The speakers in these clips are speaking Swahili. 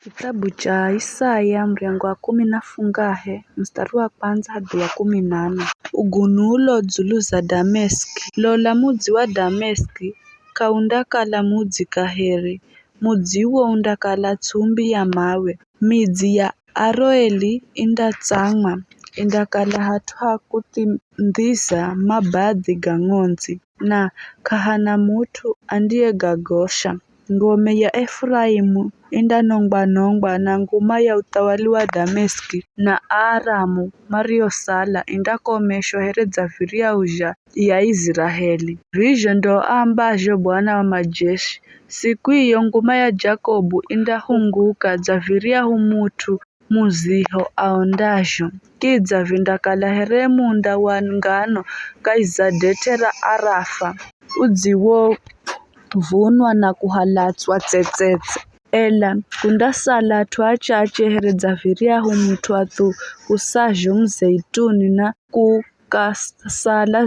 Kitabu cha Isaya mrengo wa 10 mstari wa 1 hadi wa 18. Ugunulo dzulu za Dameski. Lola mudzi wa Dameski kaundakala mudzi kaheri. Mudzi uwo undakala tsumbi ya mawe. Midzi ya Aroeli indatsamwa. Indakala hatu hakutimdhiza mabadhi ga ng'onzi. Na kahana mutu andiye gagosha. Ngome ya Efraimu indanongwa na nguma ya utawali wa Dameski na Aramu mariosala indakomeshwa here dzaviria uja ya Israeli. Vizho ndo ambazho Bwana wa majeshi. Siku hiyo nguma ya Jakobu indahunguka dzaviria humutu muziho aondazho. Kidza vindakala here munda wa ngano kaizadetera Arafa. Udziwo vunwa na kuhalatswa tsetsetse. Ela kundasala twachache here dzaviria humutu atu kusazho mzeituni na kukasala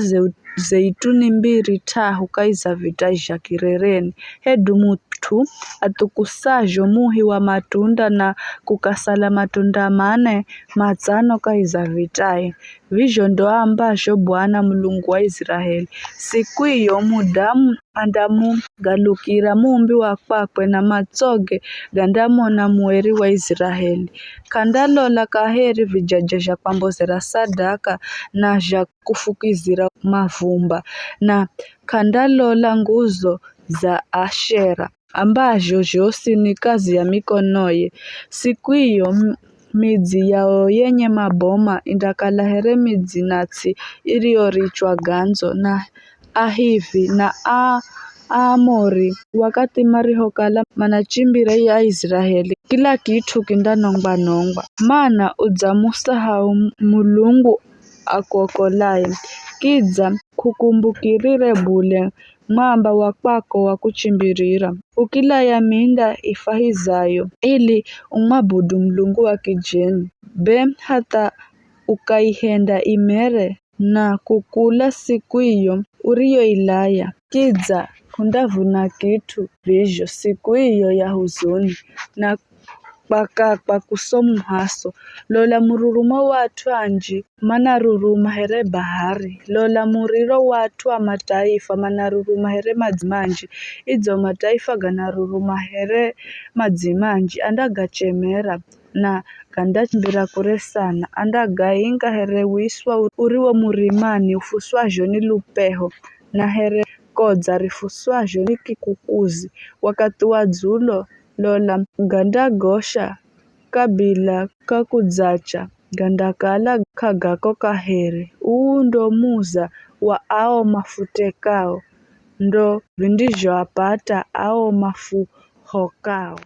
zeituni mbiri tahu kaizavitaisha kirereni. Hedu mutu atukusazho muhi wa matunda na kukasala matunda mane matsano kaizavitai. Vizho ndo ambazho Bwana Mulungu wa Israeli. Siku hiyo mudamu andamu galukira mumbi wa kwakwe na matsoge gandamona mueri wa Israeli. Kandalola kaheri vijaja ja kwambozera sadaka na ja kufukizira mavumba na kandalola nguzo za Ashera ambazho zhosi ni kazi ya mikonoye. Siku hiyo midzi yao yenye maboma indakala here midzi natsi iliorichwa ganzo na Ahivi na Aamori wakati marihokala manachimbira ya Israeli. Kila kitu kindanongwa. Mana udzamusahau Mulungu akokolaye. Kidza kukumbukirire bule mwamba wa kwako wa kuchimbirira. Ukila ya minda ifahizayo ili umwabudu Mulungu wa kijeni. Be hata ukaihenda imere na kukula siku hiyo uriyo ilaya. Kidza kundavuna kitu vizho siku hiyo ya huzuni na kwa kusomu haso. Lola mururuma watu anji manaruruma here bahari. Lola muriro watu wa mataifa manaruruma here madzimanji. Idzo mataifa ganaruruma here madzimanji andagachemera na gandachimbira kure sana. Andagainga here wiswa uriwo murimani ufuswazho ni lupeho na here kodza rifuswazho ni kikukuzi. Wakati wa dzulo lola gandagosha kabila kakudzacha gandakala kagako kaheri. Ndo muza wa ao mafutekao ndo vindizho apata ao mafuhokao.